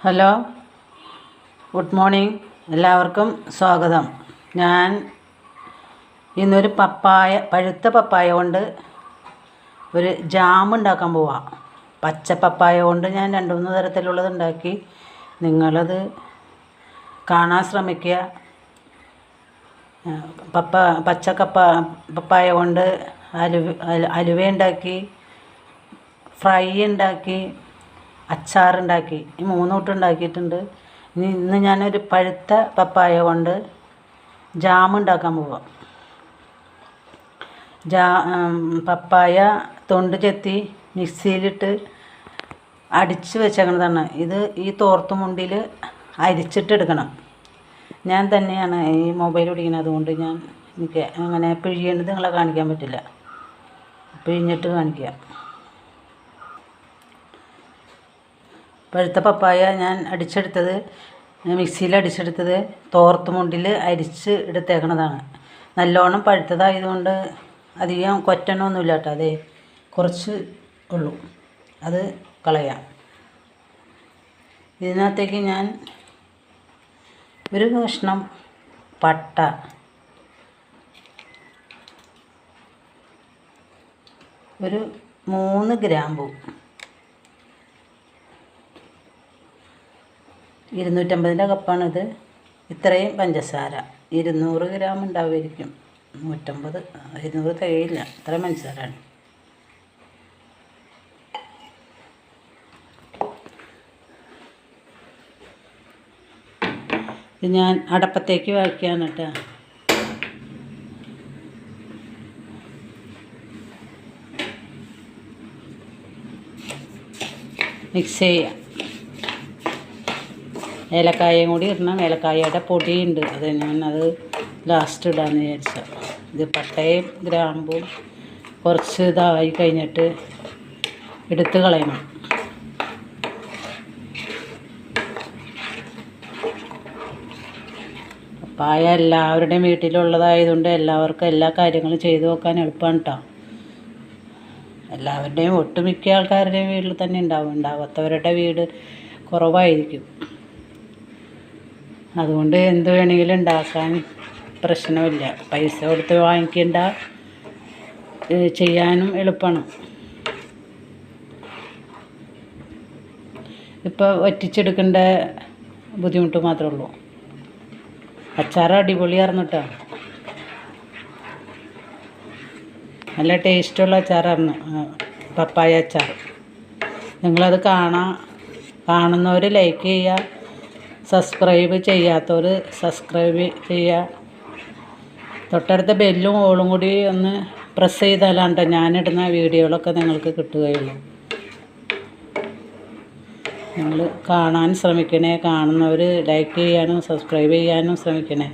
Hello, good morning. എല്ലാവർക്കും സ്വാഗതം. ഞാൻ ഇന്നൊരു പഴുത്ത പപ്പായ കൊണ്ട് ഒരു ജാം ഉണ്ടാക്കാൻ പോവാം. പച്ച പപ്പായ കൊണ്ട് ഞാൻ 2-3 തരത്തിലുള്ളത് ഉണ്ടാക്കി. നിങ്ങളത് കാണാൻ ശ്രമിക്കുക. പച്ച പപ്പായ കൊണ്ട് അലുവ ഉണ്ടാക്കി, ഫ്രൈ ഉണ്ടാക്കി, അച്ചാറുണ്ടാക്കി. ഈ 3 കൂട്ടം ഉണ്ടാക്കിയിട്ടുണ്ട്. ഇന്ന് ഞാനൊരു പഴുത്ത പപ്പായ കൊണ്ട് ജാം ഉണ്ടാക്കാൻ പോവാം. പപ്പായ തൊണ്ട് ചെത്തി മിക്സിയിലിട്ട് അടിച്ച് വെച്ചേക്കണതാണ്. ഈ തോർത്തുമുണ്ടിൽ അരിച്ചിട്ടെടുക്കണം. ഞാൻ തന്നെയാണ് ഈ മൊബൈൽ പിടിക്കുന്നത്. അതുകൊണ്ട് എനിക്ക് അങ്ങനെ പിഴിയേണ്ടത് നിങ്ങളെ കാണിക്കാൻ പറ്റില്ല. പിഴിഞ്ഞിട്ട് കാണിക്കുക. പഴുത്ത പപ്പായ ഞാൻ മിക്സിയിൽ അടിച്ചെടുത്തത് തോർത്തുമുണ്ടിൽ അരിച്ച് എടുത്തേക്കണതാണ്. നല്ലോണം പഴുത്തതായതുകൊണ്ട് അധികം കൊറ്റണമൊന്നുമില്ല കേട്ടോ. അതേ കുറച്ച് ഉള്ളൂ, അത് കളയാം. ഇതിനകത്തേക്ക് ഞാൻ ഒരു കഷ്ണം പട്ട, ഒരു 3 ഗ്രാമ്പു, 250ൻ്റെ കപ്പാണിത്. ഇത്രയും പഞ്ചസാര, 200 ഗ്രാം ഉണ്ടാവുമായിരിക്കും. 150, 200 തികയില്ല. ഇത്രയും പഞ്ചസാരയാണ്. ഇത് ഞാൻ അടപ്പത്തേക്ക് വയ്ക്കുകയാണ് കേട്ടോ. മിക്സ് ചെയ്യാം. ഏലക്കായയും കൂടി ഇടണം. ഏലക്കായയുടെ പൊടിയുണ്ട്, അത് ഞാനത് ലാസ്റ്റ് ഇടാമെന്ന് വിചാരിച്ചു. ഇത് പട്ടയും ഗ്രാമ്പും കുറച്ച് ഇതായി കഴിഞ്ഞിട്ട് എടുത്ത് കളയണം. പപ്പായ എല്ലാവരുടെയും വീട്ടിലുള്ളതായതുകൊണ്ട് എല്ലാവർക്കും എല്ലാ കാര്യങ്ങളും ചെയ്തു നോക്കാൻ എളുപ്പമാണ് കേട്ടോ. എല്ലാവരുടെയും ഒട്ടുമിക്ക ആൾക്കാരുടെയും വീട്ടിൽ തന്നെ ഉണ്ടാവാത്തവരുടെ വീട് കുറവായിരിക്കും. അതുകൊണ്ട് എന്ത് വേണമെങ്കിലും ഉണ്ടാക്കാൻ പ്രശ്നമില്ല. പൈസ കൊടുത്ത് വാങ്ങിക്കേണ്ട, ചെയ്യാനും എളുപ്പമാണ്. ഇപ്പോൾ വറ്റിച്ചെടുക്കേണ്ട ബുദ്ധിമുട്ട് മാത്രമേ ഉള്ളൂ. അച്ചാർ അടിപൊളിയായിരുന്നു കേട്ടോ. നല്ല ടേസ്റ്റുള്ള അച്ചാറായിരുന്നു പപ്പായ അച്ചാർ. നിങ്ങളത് കാണുന്നവർ ലൈക്ക് ചെയ്യുക, സബ്സ്ക്രൈബ് ചെയ്യാത്തവർ സബ്സ്ക്രൈബ് ചെയ്യുക. തൊട്ടടുത്ത ബെല്ലും ഓളും കൂടി ഒന്ന് പ്രസ് ചെയ്താലാണ് ഞാനിടുന്ന വീഡിയോകളൊക്കെ നിങ്ങൾക്ക് കിട്ടുകയുള്ളൂ. നിങ്ങൾ കാണാൻ ശ്രമിക്കണേ. കാണുന്നവർ ലൈക്ക് ചെയ്യാനും സബ്സ്ക്രൈബ് ചെയ്യാനും ശ്രമിക്കണേ.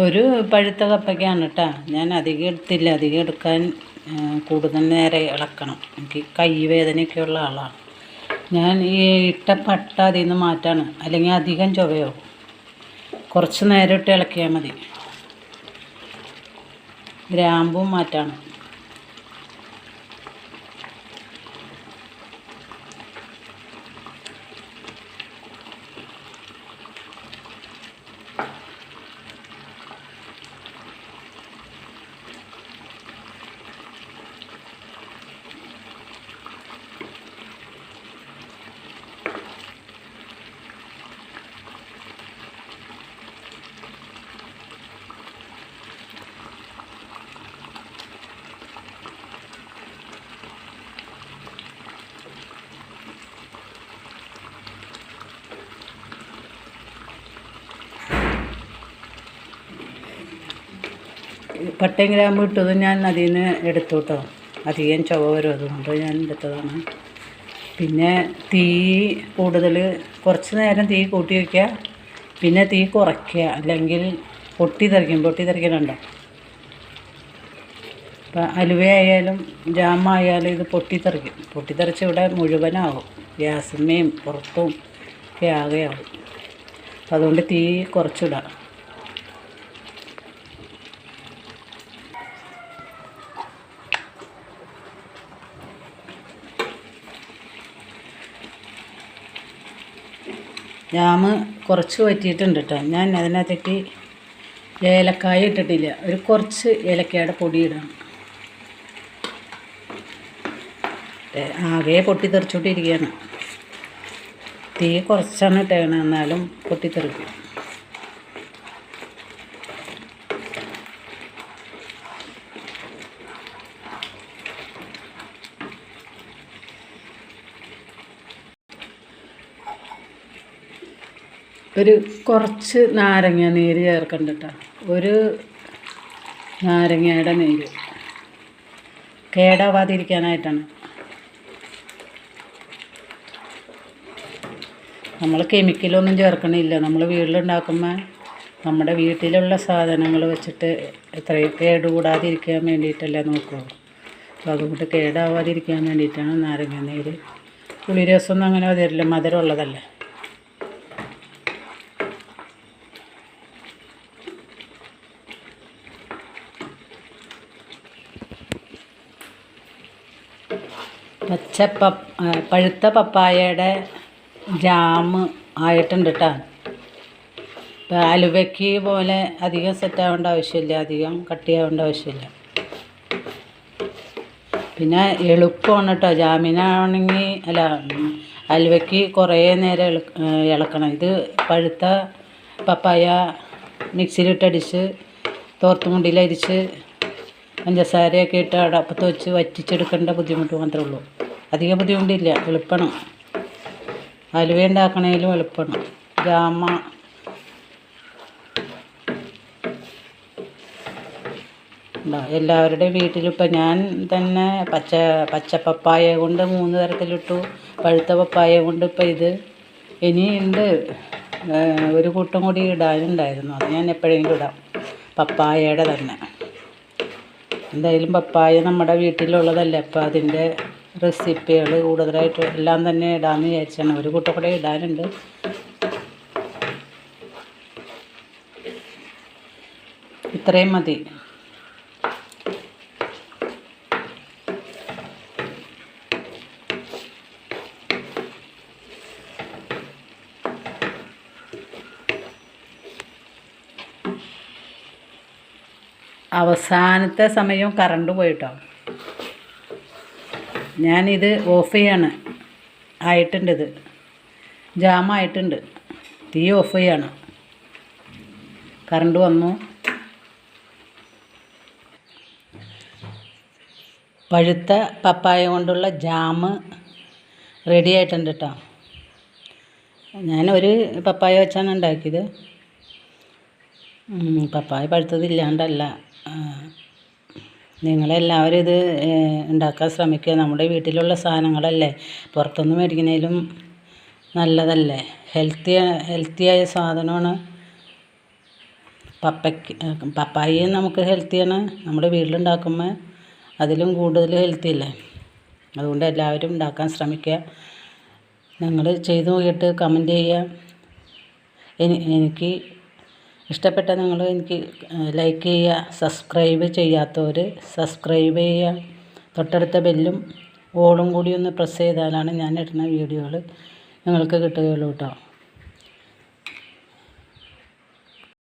ഒരു പഴുത്ത കപ്പയ്ക്കാണ് കേട്ടോ. ഞാൻ അധികം എടുത്തില്ല. അധികം എടുക്കാൻ കൂടുതൽ നേരം ഇളക്കണം. എനിക്ക് കൈ വേദനയൊക്കെ ഉള്ള ആളാണ്. ഞാൻ ഈ ഇട്ട പട്ട അതിൽ നിന്ന് മാറ്റാണ്, അല്ലെങ്കിൽ അധികം ചുവയോ. കുറച്ച് നേരം ഇട്ട് ഇളക്കിയാൽ മതി. ഗ്രാമ്പും മാറ്റാണ്. പട്ടയും ഗ്രാമ്പും ഇട്ടത് ഞാൻ അതിൽ നിന്ന് എടുത്തു കേട്ടോ. അധികം ചുവ വരും, അതുകൊണ്ട് ഞാൻ എടുത്തതാണ്. പിന്നെ തീ കൂടുതൽ, കുറച്ച് നേരം തീ കൂട്ടി വയ്ക്കുക, പിന്നെ തീ കുറയ്ക്കുക, അല്ലെങ്കിൽ പൊട്ടിത്തെറിക്കലുണ്ടോ. ഇപ്പം അലുവയായാലും ജാമായാലും ഇത് പൊട്ടിത്തെറിച്ച് ഇവിടെ മുഴുവനാകും. ഗ്യാസിന്മേയും പുറത്തും ഒക്കെ ആകെയാവും. അപ്പം അതുകൊണ്ട് തീ കുറച്ചിടാം. ജാമ് കുറച്ച് വറ്റിയിട്ടുണ്ട് കേട്ടോ. ഞാൻ അതിനകത്തേക്ക് ഏലക്കായ ഇട്ടിട്ടില്ല, ഒരു കുറച്ച് ഏലക്കായുടെ പൊടി ഇടണം. ആകെ പൊട്ടിത്തെറിച്ചോണ്ടിരിക്കുകയാണ്. തീ കുറച്ചാണ് ഇട്ടേക്കണത്, എന്നാലും പൊട്ടിത്തെറിക്കും. ഒരു കുറച്ച് നാരങ്ങ നീര് ചേർക്കണ്ട കേട്ടോ. ഒരു നാരങ്ങയുടെ നീര് കേടാവാതിരിക്കാനായിട്ടാണ്. നമ്മൾ കെമിക്കലൊന്നും ചേർക്കണില്ല. നമ്മൾ വീട്ടിലുണ്ടാക്കുമ്പോൾ നമ്മുടെ വീട്ടിലുള്ള സാധനങ്ങൾ വെച്ചിട്ട് എത്രയും കേടുകൂടാതിരിക്കാൻ വേണ്ടിയിട്ടല്ലേ നോക്കുള്ളൂ. അപ്പോൾ അതുകൊണ്ട് കേടാവാതിരിക്കാൻ വേണ്ടിയിട്ടാണ് നാരങ്ങ നീര്. പുളിരസമൊന്നും അങ്ങനെ വരില്ല, മധുരമുള്ളതല്ലേ. പഴുത്ത പപ്പായയുടെ ജാമ് ആയിട്ടുണ്ട് കേട്ടോ. ഇപ്പോൾ അലുവയ്ക്ക് പോലെ അധികം സെറ്റാവേണ്ട ആവശ്യമില്ല, അധികം കട്ടിയാവേണ്ട ആവശ്യമില്ല. പിന്നെ എളുപ്പമാണ് കേട്ടോ. ജാമിനാണെങ്കിൽ അലുവയ്ക്ക് കുറേ നേരം ഇളക്കണം. ഇത് പഴുത്ത പപ്പായ മിക്സിയിലിട്ടടിച്ച് തോർത്തുമുണ്ടിയിലരിച്ച് പഞ്ചസാരയൊക്കെ ഇട്ട് അടപ്പത്ത് വെച്ച് വറ്റിച്ചെടുക്കേണ്ട ബുദ്ധിമുട്ട് മാത്രമേ ഉള്ളൂ. അധികം ബുദ്ധിമുട്ടില്ല, എളുപ്പമാണ്. അലുവ ഉണ്ടാക്കണേലും എളുപ്പമാണ്. ജാമ എല്ലാവരുടെയും വീട്ടിലിപ്പോൾ ഞാൻ തന്നെ പച്ചപ്പപ്പായ കൊണ്ട് 3 തരത്തിലിട്ടു. പഴുത്ത പപ്പായ കൊണ്ട് ഇപ്പോൾ ഇത് ഇനിയുണ്ട്. ഒരു കൂട്ടം കൂടി ഇടാനുണ്ടായിരുന്നു, അത് ഞാൻ എപ്പോഴെങ്കിലും ഇടാം. പപ്പായയുടെ തന്നെ. എന്തായാലും പപ്പായ നമ്മുടെ വീട്ടിലുള്ളതല്ലേ, അപ്പോൾ അതിൻ്റെ റെസിപ്പികൾ കൂടുതലായിട്ട് എല്ലാം തന്നെ ഇടാമെന്ന് വിചാരിച്ചാണ്. ഒരു കൂട്ടം കൂടെ ഇടാനുണ്ട്. ഇത്രയും മതി. അവസാനത്തെ സമയം കറണ്ട് പോയിട്ടോ. ഞാനിത് ഓഫ് ചെയ്യാണ്. ആയിട്ടുണ്ട്, ഇത് ജാമായിട്ടുണ്ട്. തീ ഓഫ് ചെയ്യാണ്. കറണ്ട് വന്നു. പഴുത്ത പപ്പായ കൊണ്ടുള്ള ജാമ് റെഡി ആയിട്ടുണ്ട് കേട്ടോ. ഞാനൊരു പപ്പായ വെച്ചാണ് ഉണ്ടാക്കിയത്. പപ്പായ പഴുത്തതില്ലാണ്ടല്ല. നിങ്ങളെല്ലാവരും ഇത് ഉണ്ടാക്കാൻ ശ്രമിക്കുക. നമ്മുടെ വീട്ടിലുള്ള സാധനങ്ങളല്ലേ, പുറത്തുനിന്ന് മേടിക്കുന്നതിലും നല്ലതല്ലേ. ഹെൽത്തിയായ സാധനമാണ് പപ്പായയും നമുക്ക് ഹെൽത്തിയാണ്. നമ്മുടെ വീട്ടിലുണ്ടാക്കുമ്പോൾ അതിലും കൂടുതൽ ഹെൽത്തി അല്ലേ. അതുകൊണ്ട് എല്ലാവരും ഉണ്ടാക്കാൻ ശ്രമിക്കുക. നിങ്ങൾ ചെയ്ത് നോക്കിയിട്ട് കമൻറ്റ് ചെയ്യുക. എനിക്ക് ഇഷ്ടപ്പെട്ട നിങ്ങൾ എനിക്ക് ലൈക്ക് ചെയ്യുക. സബ്സ്ക്രൈബ് ചെയ്യാത്തവർ സബ്സ്ക്രൈബ് ചെയ്യുക. തൊട്ടടുത്ത ബെല്ലും ഓളും കൂടി ഒന്ന് പ്രസ് ചെയ്താലാണ് ഞാൻ ഇടുന്ന വീഡിയോകൾ നിങ്ങൾക്ക് കിട്ടുകയുള്ളൂ കേട്ടോ.